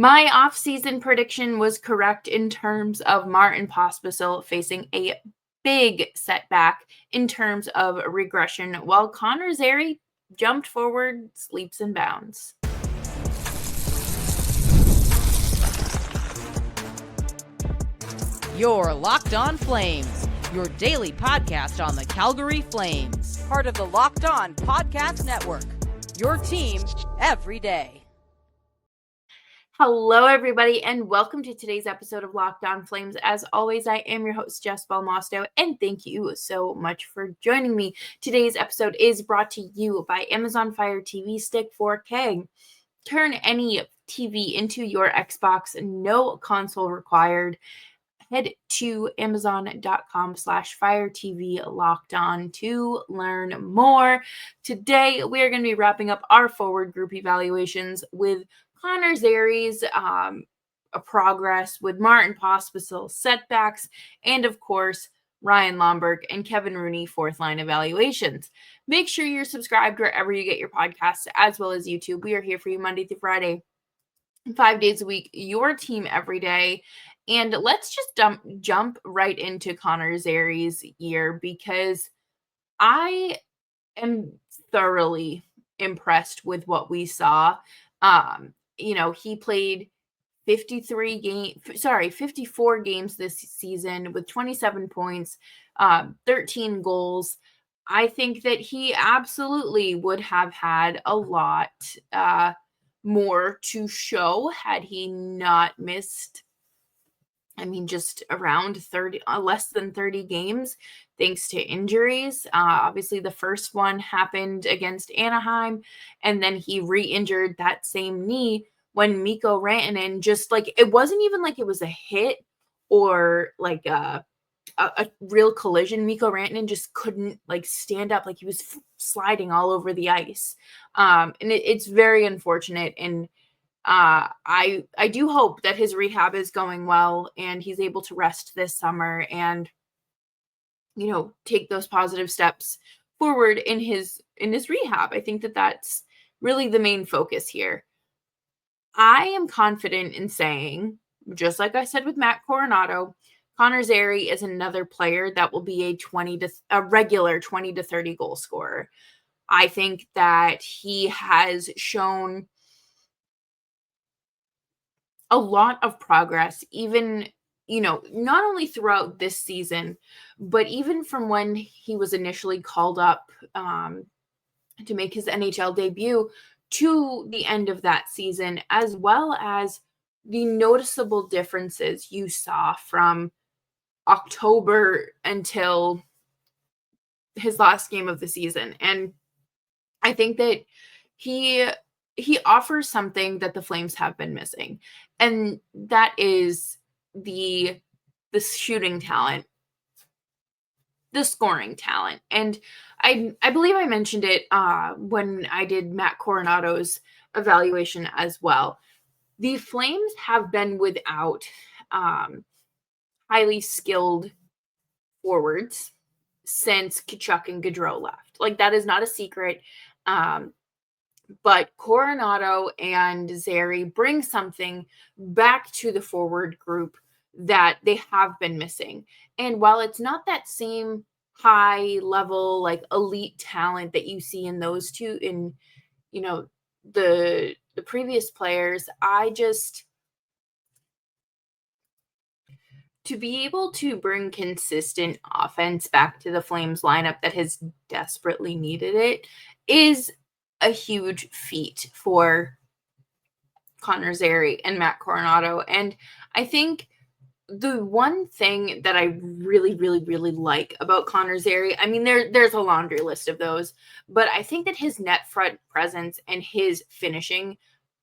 My off-season prediction was correct in terms of Martin Pospisil facing a big setback in terms of regression, while Connor Zary jumped forward, leaps and bounds. You're Locked On Flames, your daily podcast on the Calgary Flames. Part of the Locked On Podcast Network, your team every day. Hello, everybody, and welcome to today's episode of Locked On Flames. As always, I am your host, Jess Belmosto, and thank you so much for joining me. Today's episode is brought to you by Amazon Fire TV Stick 4K. Turn any TV into your Xbox, no console required. Head to amazon.com/firetv locked on to learn more. Today, we are going to be wrapping up our forward group evaluations with Connor Zary's progress, with Martin Pospisil setbacks, and of course, Ryan Lomberg and Kevin Rooney fourth line evaluations. Make sure you're subscribed wherever you get your podcasts, as well as YouTube. We are here for you Monday through Friday, 5 days a week, your team every day. And let's just jump right into Connor Zary's year, because I am thoroughly impressed with what we saw. He played 54 games this season with 27 points, 13 goals. I think that he absolutely would have had a lot more to show had he not missed, just around 30, less than 30 games, thanks to injuries. Obviously, the first one happened against Anaheim, and then he re-injured that same knee when Mikko Rantanen it wasn't even like it was a hit or like a real collision. Mikko Rantanen just couldn't stand up, he was sliding all over the ice. And it's very unfortunate. And I do hope that his rehab is going well and he's able to rest this summer and, take those positive steps forward in his rehab. I think that that's really the main focus here. I am confident in saying, just like I said with Matt Coronato, Connor Zary is another player that will be a regular 20 to 30 goal scorer. I think that he has shown a lot of progress, even, not only throughout this season, but even from when he was initially called up to make his NHL debut to the end of that season, as well as the noticeable differences you saw from October until his last game of the season. And I think that he offers something that the Flames have been missing, and that is the shooting talent, the scoring talent. And I believe I mentioned it when I did Matt Coronato's evaluation as well. The Flames have been without highly skilled forwards since Tkachuk and Gaudreau left. That is not a secret. But Coronato and Zary bring something back to the forward group that they have been missing. And while it's not that same high level, elite talent that you see in those two, in, the previous players, to be able to bring consistent offense back to the Flames lineup that has desperately needed it is a huge feat for Connor Zary and Matt Coronato. And I think the one thing that I really, really, really like about Connor Zary, there's a laundry list of those, but I think that his net front presence and his finishing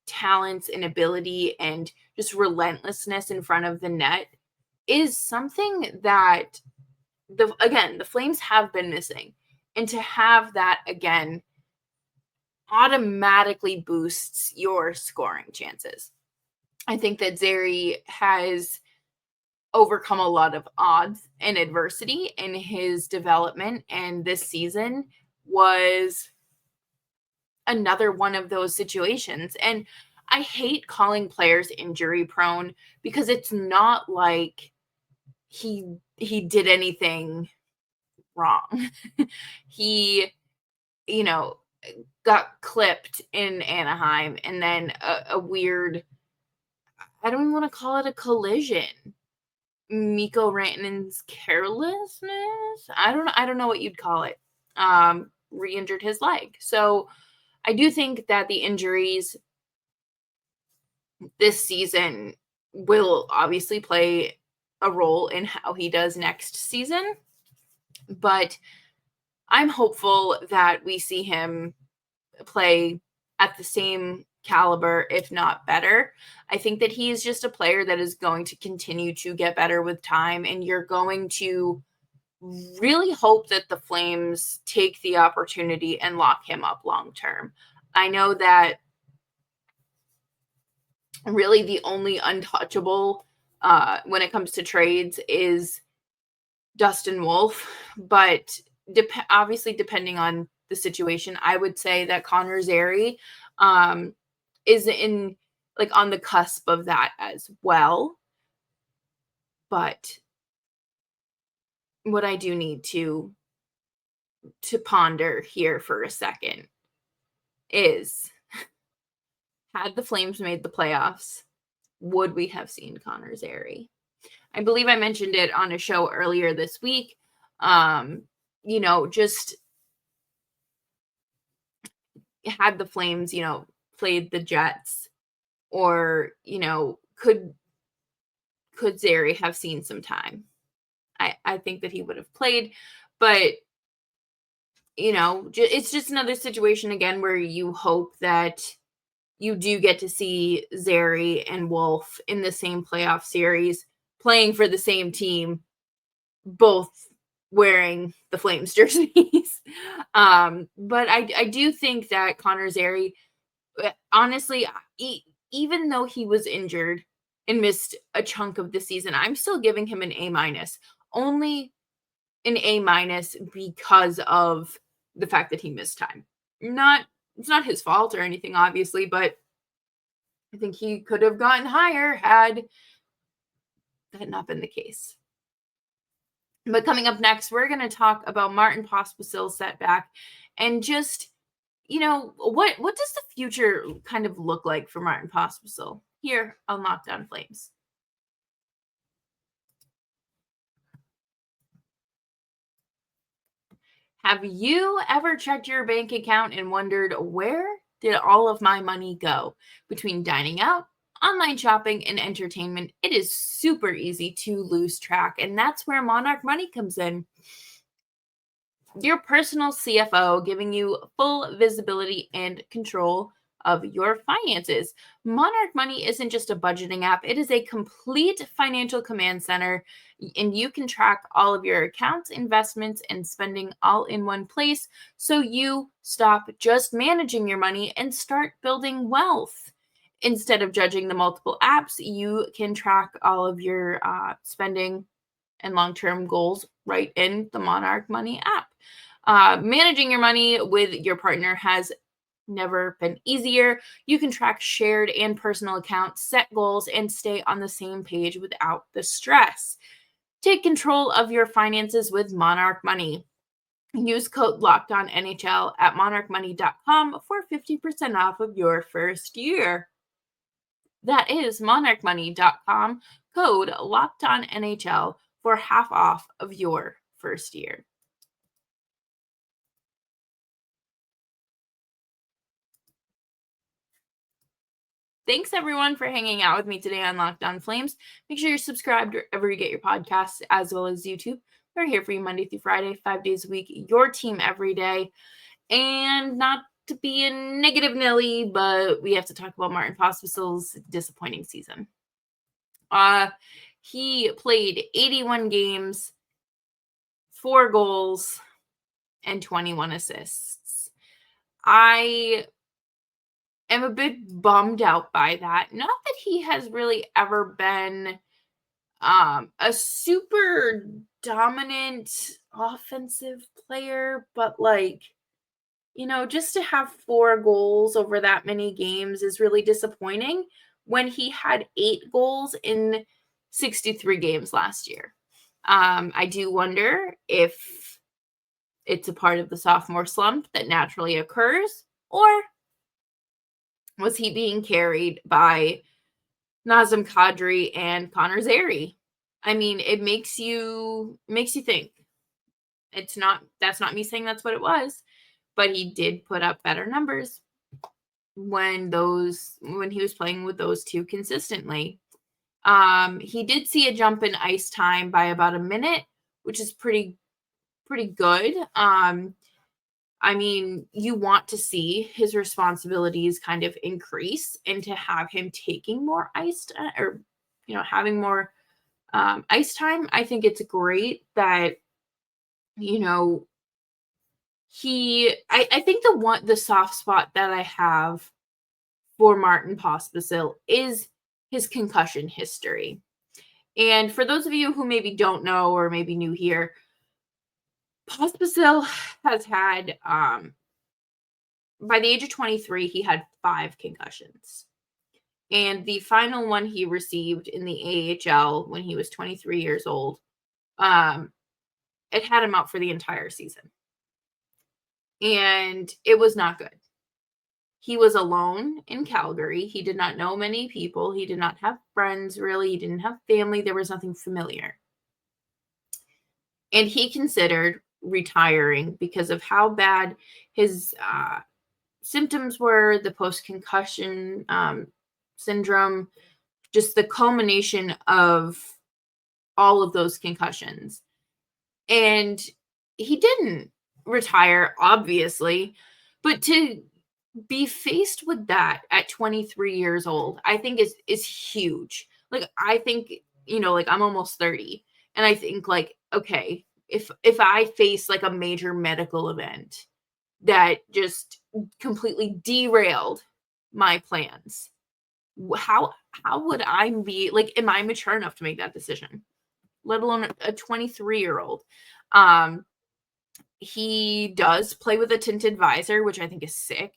talents and ability and just relentlessness in front of the net is something that the Flames have been missing. And to have that again automatically boosts your scoring chances. I think that Zary has overcome a lot of odds and adversity in his development, and this season was another one of those situations. And I hate calling players injury prone because it's not like he did anything wrong. He, got clipped in Anaheim, and then a weird, I don't even want to call it a collision. Mikko Rantanen's carelessness. I don't know what you'd call it. Re-injured his leg. So I do think that the injuries this season will obviously play a role in how he does next season. But I'm hopeful that we see him play at the same caliber, if not better. I think that he is just a player that is going to continue to get better with time, and you're going to really hope that the Flames take the opportunity and lock him up long term. I know that really the only untouchable when it comes to trades is Dustin Wolf, but obviously depending on the situation, I would say that Connor Zary is in on the cusp of that as well. But what I do need to ponder here for a second is, had the Flames made the playoffs, would we have seen Connor Zary? I believe I mentioned it on a show earlier this week. Just had the Flames, played the Jets, or, could Zary have seen some time? I think that he would have played, but it's just another situation again where you hope that you do get to see Zary and Wolf in the same playoff series, playing for the same team, both wearing the Flames jerseys. But I do think that Connor Zary, honestly, even though he was injured and missed a chunk of the season, I'm still giving him an A-. Only an A- because of the fact that he missed time. It's not his fault or anything, obviously, but I think he could have gotten higher had that not been the case. But coming up next, we're going to talk about Martin Pospisil's setback and just, what does the future kind of look like for Martin Pospisil here on Locked On Flames. Have you ever checked your bank account and wondered, where did all of my money go? Between dining out, online shopping, and entertainment, it is super easy to lose track, and that's where Monarch Money comes in. Your personal CFO, giving you full visibility and control of your finances. Monarch Money isn't just a budgeting app, it is a complete financial command center, and you can track all of your accounts, investments, and spending all in one place, so you stop just managing your money and start building wealth. Instead of judging the multiple apps, you can track all of your spending and long-term goals right in the Monarch Money app. Managing your money with your partner has never been easier. You can track shared and personal accounts, set goals, and stay on the same page without the stress. Take control of your finances with Monarch Money. Use code LOCKEDONNHL at monarchmoney.com for 50% off of your first year. That is monarchmoney.com, code LOCKEDONNHL for half off of your first year. Thanks, everyone, for hanging out with me today on Locked On Flames. Make sure you're subscribed wherever you get your podcasts, as well as YouTube. We're here for you Monday through Friday, 5 days a week, your team every day. And not to be a negative Nelly, but we have to talk about Martin Pospisil's disappointing season. He played 81 games, 4 goals, and 21 assists. I am a bit bummed out by that. Not that he has really ever been a super dominant offensive player, but just to have 4 goals over that many games is really disappointing when he had 8 goals in 63 games last year. I do wonder if it's a part of the sophomore slump that naturally occurs, or was he being carried by Nazem Kadri and Connor Zary? I mean, it makes you think. That's not me saying that's what it was, but he did put up better numbers when he was playing with those two consistently. He did see a jump in ice time by about a minute, which is pretty good. I mean, you want to see his responsibilities kind of increase, and to have him taking more ice or having more ice time. I think it's great that I think the soft spot that I have for Martin Pospisil is his concussion history. And for those of you who maybe don't know or maybe new here, Pospisil has had by the age of 23, he had 5 concussions. And the final one he received in the AHL when he was 23 years old, it had him out for the entire season. And it was not good. He was alone in Calgary. He did not know many people. He did not have friends, really. He didn't have family. There was nothing familiar. And he considered retiring because of how bad his symptoms were, the post-concussion syndrome, just the culmination of all of those concussions. And he didn't retire, obviously, but to be faced with that at 23 years old, I think is huge. Like, I think, like, I'm almost 30, and I think, like, okay, if I face like a major medical event that just completely derailed my plans, how would I be, like, am I mature enough to make that decision, let alone a 23-year-old? He does play with a tinted visor, which I think is sick.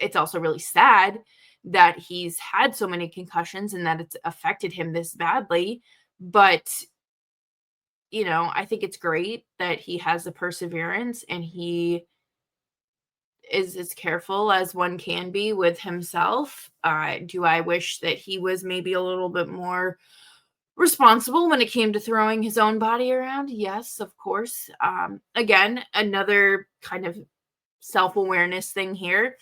It's also really sad that he's had so many concussions and that it's affected him this badly. But, I think it's great that he has the perseverance and he is as careful as one can be with himself. Do I wish that he was maybe a little bit more responsible when it came to throwing his own body around? Yes, of course. Again, another kind of self-awareness thing here.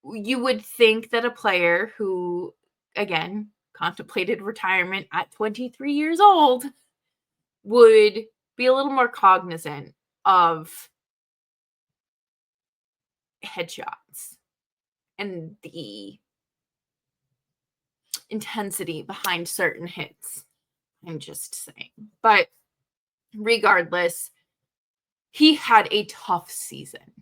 You would think that a player who, again, contemplated retirement at 23 years old would be a little more cognizant of headshots and the intensity behind certain hits. I'm just saying. But regardless, he had a tough season.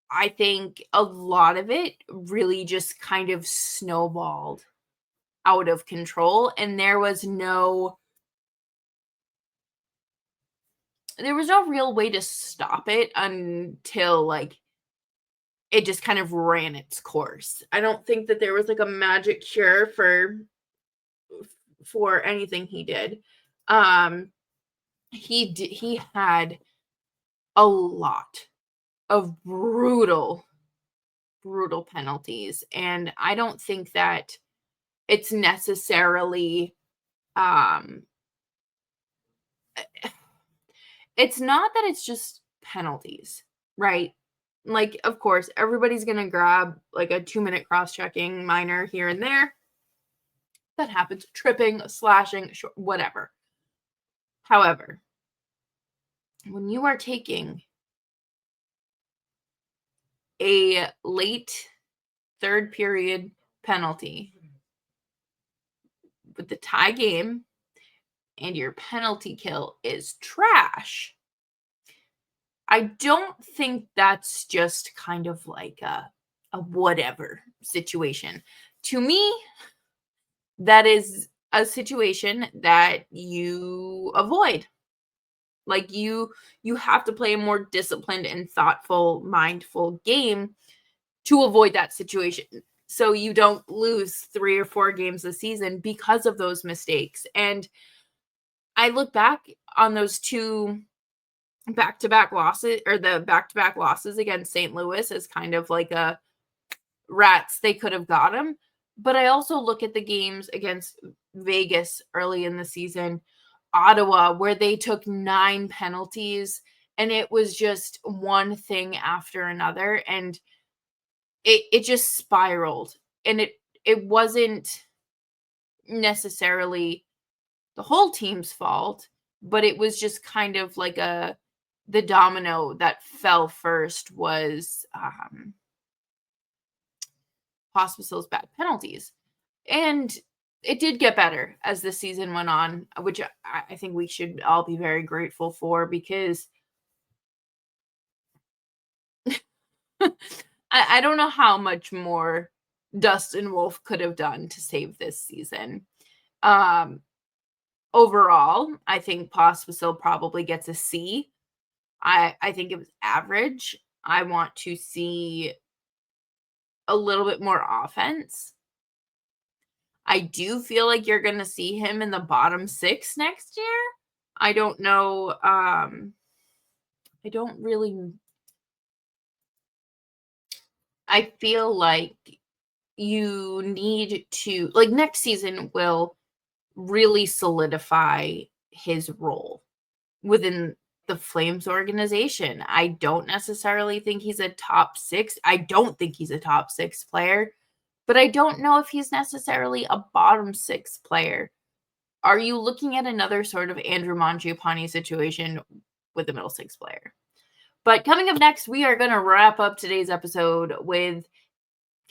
I think a lot of it really just kind of snowballed out of control, and there was no real way to stop it until, like, it just kind of ran its course. I don't think that there was like a magic cure for anything he did. He had a lot of brutal penalties, and I don't think that it's necessarily it's not that it's just penalties, right? Like, of course, everybody's going to grab like a 2-minute cross-checking minor here and there. That happens. Tripping, slashing, whatever. However, when you are taking a late third period penalty with the tie game and your penalty kill is trash, I don't think that's just kind of like a whatever situation. To me, that is a situation that you avoid. Like you have to play a more disciplined and thoughtful, mindful game to avoid that situation. So you don't lose 3 or 4 games this season because of those mistakes. And I look back on those 2 back-to-back losses, or the back-to-back losses against St. Louis, as kind of like a rats, they could have got him. But I also look at the games against Vegas early in the season, Ottawa, where they took 9 penalties, and it was just one thing after another, and it just spiraled. And it wasn't necessarily the whole team's fault, but it was just kind of like the domino that fell first was Pospisil's bad penalties. And it did get better as the season went on, which I think we should all be very grateful for, because I don't know how much more Dustin Wolf could have done to save this season. Overall, I think Pospisil probably gets a C. I think it was average. I want to see a little bit more offense. I do feel like you're going to see him in the bottom 6 next year. I don't know. I don't really. I feel like you need to, like, next season will really solidify his role within the Flames organization. I don't necessarily think he's a top 6. I don't think he's a top 6 player, but I don't know if he's necessarily a bottom 6 player. Are you looking at another sort of Andrew Mangiapane situation with a middle 6 player? But coming up next, we are going to wrap up today's episode with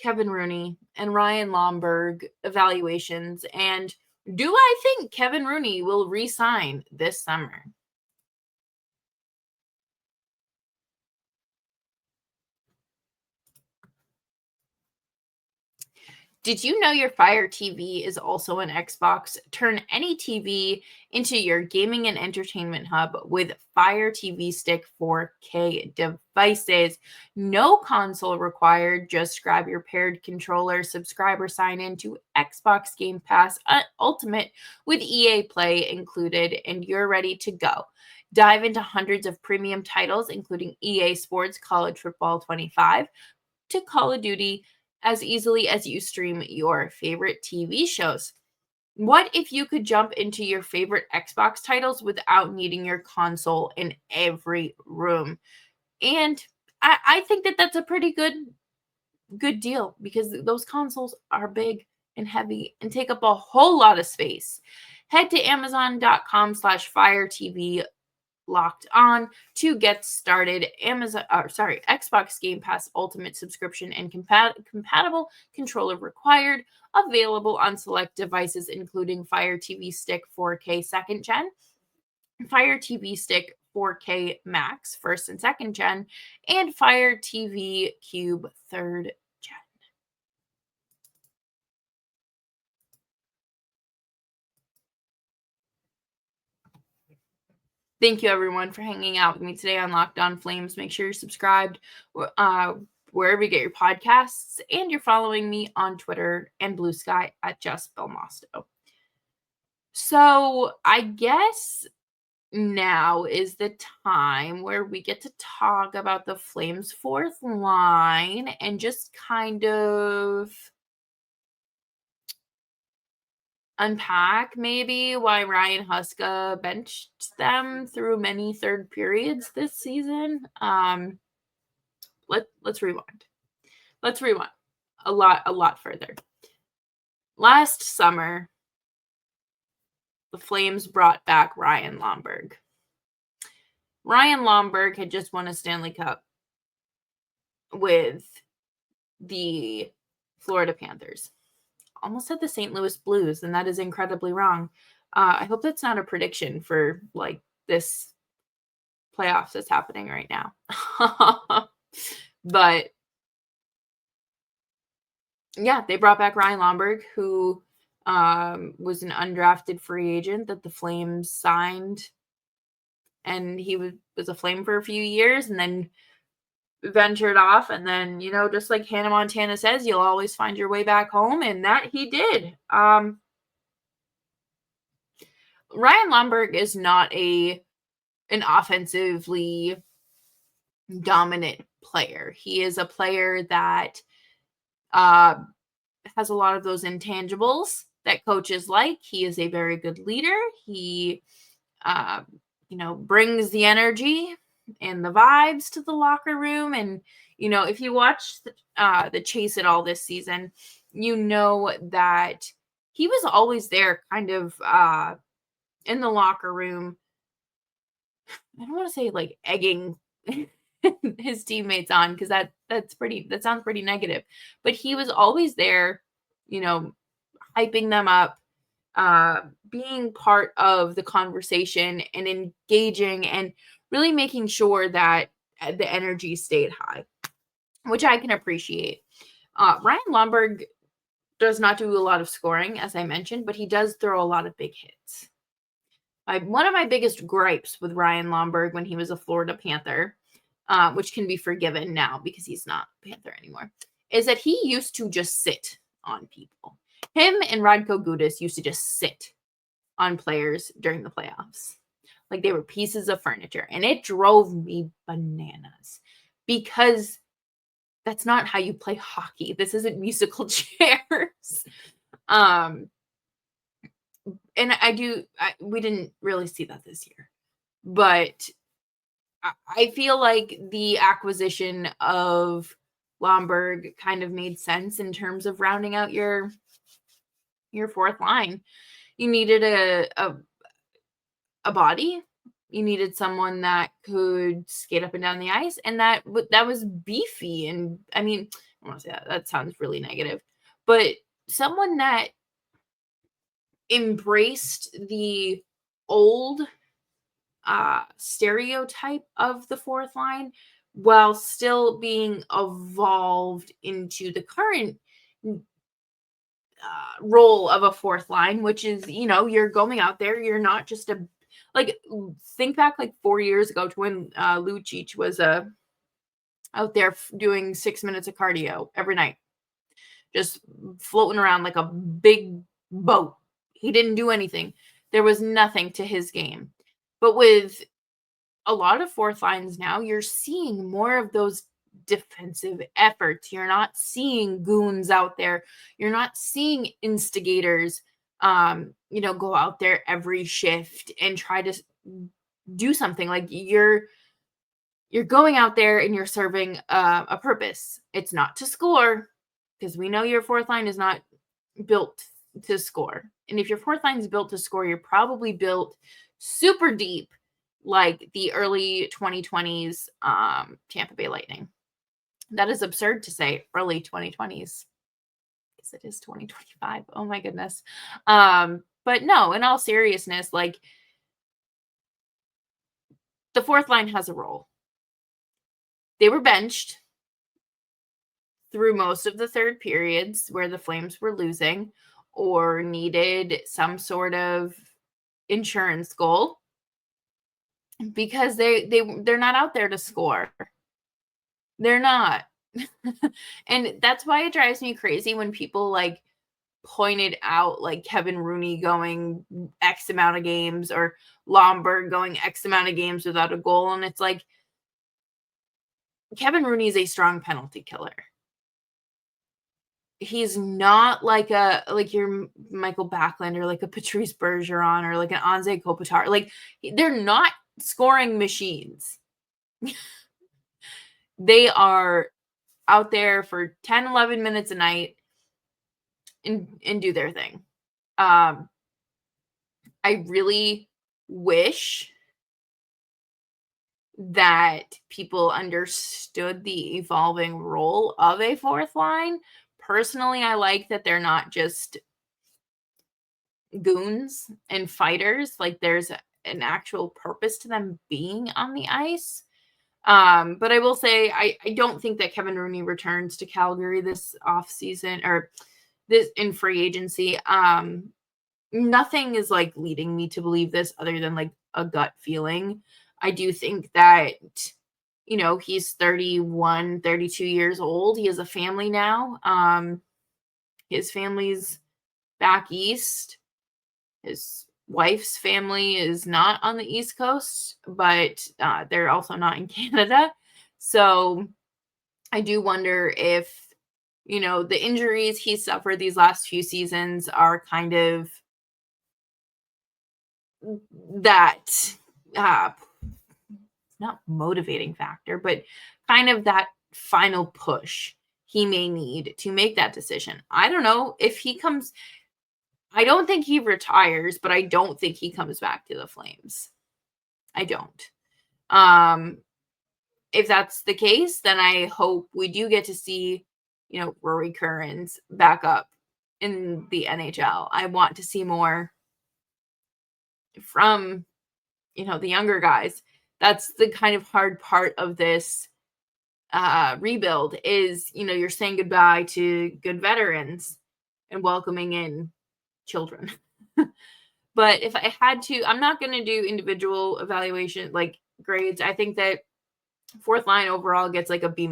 Kevin Rooney and Ryan Lomberg evaluations. And do I think Kevin Rooney will re-sign this summer? Did you know your Fire TV is also an Xbox? Turn any TV into your gaming and entertainment hub with Fire TV Stick 4K devices. No console required. Just grab your paired controller, subscribe or sign in to Xbox Game Pass Ultimate with EA Play included, and you're ready to go. Dive into hundreds of premium titles, including EA Sports College Football 25 to Call of Duty, as easily as you stream your favorite TV shows. What if you could jump into your favorite Xbox titles without needing your console in every room? And I think that that's a pretty good deal, because those consoles are big and heavy and take up a whole lot of space. Head to Amazon.com/Fire TV Locked On to get started. Xbox Game Pass Ultimate subscription and compatible controller required. Available on select devices, including Fire TV Stick 4K 2nd Gen, Fire TV Stick 4K Max 1st and 2nd Gen, and Fire TV Cube 3rd Gen. Thank you, everyone, for hanging out with me today on Locked On Flames. Make sure you're subscribed wherever you get your podcasts, and you're following me on Twitter and Blue Sky at Just Belmosto. So I guess now is the time where we get to talk about the Flames' 4th line and just kind of unpack maybe why Ryan Huska benched them through many third periods this season. Let's rewind. Let's rewind a lot further. Last summer, the Flames brought back Ryan Lomberg. Ryan Lomberg had just won a Stanley Cup with the Florida Panthers. Almost said the St. Louis Blues, and that is incredibly wrong. I hope that's not a prediction for like this playoffs that's happening right now. But yeah, they brought back Ryan Lomberg, who was an undrafted free agent that the Flames signed and he was a Flame for a few years and then ventured off. And then, just like Hannah Montana says, you'll always find your way back home. And that he did. Ryan Lomberg is not an offensively dominant player. He is a player that has a lot of those intangibles that coaches like. He is a very good leader. He, brings the energy and the vibes to the locker room. And, if you watch the Chase It All this season, you know that he was always there kind of in the locker room. I don't want to say like egging his teammates on, because that sounds pretty negative, but he was always there, hyping them up, being part of the conversation and engaging and really making sure that the energy stayed high, which I can appreciate. Ryan Lomberg does not do a lot of scoring, as I mentioned, but he does throw a lot of big hits. One of my biggest gripes with Ryan Lomberg when he was a Florida Panther, which can be forgiven now because he's not a Panther anymore, is that he used to just sit on people. Him and Radko Gudas used to just sit on players during the playoffs. Like they were pieces of furniture. And it drove me bananas because that's not how you play hockey. This isn't musical chairs. And we didn't really see that this year. But I feel like the acquisition of Lomberg kind of made sense in terms of rounding out your fourth line. You needed a body. You needed someone that could skate up and down the ice, and that was beefy. And I mean, I want to say that sounds really negative, but someone that embraced the old stereotype of the fourth line while still being evolved into the current role of a fourth line, which is, you're going out there. You're not just think back like 4 years ago to when Lucic was out there doing 6 minutes of cardio every night, just floating around like a big boat. He didn't do anything. There was nothing to his game. But with a lot of fourth lines now, you're seeing more of those defensive efforts. You're not seeing goons out there. You're not seeing instigators, go out there every shift and try to do something. Like you're going out there and you're serving a purpose. It's not to score, because we know your fourth line is not built to score. And if your fourth line is built to score, you're probably built super deep, like the early 2020s Tampa Bay Lightning. That is absurd to say early 2020s, because it is 2025. Oh my goodness. But no, in all seriousness, like the fourth line has a role. They were benched through most of the third periods where the Flames were losing or needed some sort of insurance goal, because they're not out there to score. They're not. And that's why it drives me crazy when people like pointed out like Kevin Rooney going X amount of games or Lomberg going X amount of games without a goal. And it's like, Kevin Rooney is a strong penalty killer. He's not like your Michael Backlund or like a Patrice Bergeron or like an Anze Kopitar. Like they're not scoring machines. They are out there for 10, 11 minutes a night and do their thing. I really wish that people understood the evolving role of a fourth line. Personally, I like that they're not just goons and fighters. Like there's an actual purpose to them being on the ice. But I will say, I don't think that Kevin Rooney returns to Calgary this offseason or this in free agency. Nothing is like leading me to believe this other than like a gut feeling. I do think that, he's 31, 32 years old. He has a family now. His family's back east. His wife's family is not on the East Coast, but they're also not in Canada. So I do wonder if, the injuries he suffered these last few seasons are kind of that, not motivating factor, but kind of that final push he may need to make that decision. I don't know if he comes. I don't think he retires, but I don't think he comes back to the Flames. I don't. If that's the case, then I hope we do get to see, Rory Curran's back up in the NHL. I want to see more from, the younger guys. That's the kind of hard part of this rebuild is, you're saying goodbye to good veterans and welcoming in children. But if I had to, I'm not going to do individual evaluation, like grades. I think that fourth line overall gets like a B-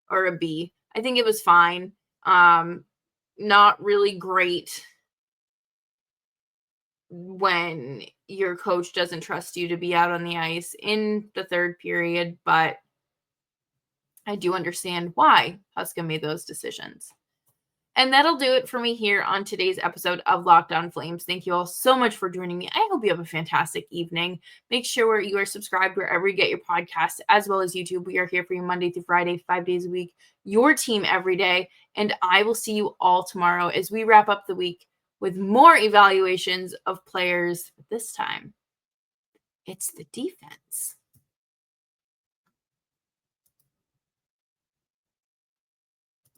or a B. I think it was fine. Not really great when your coach doesn't trust you to be out on the ice in the third period, but I do understand why Huska made those decisions. And that'll do it for me here on today's episode of Locked On Flames. Thank you all so much for joining me. I hope you have a fantastic evening. Make sure you are subscribed wherever you get your podcasts, as well as YouTube. We are here for you Monday through Friday, 5 days a week, your team every day. And I will see you all tomorrow as we wrap up the week with more evaluations of players. This time, it's the defense.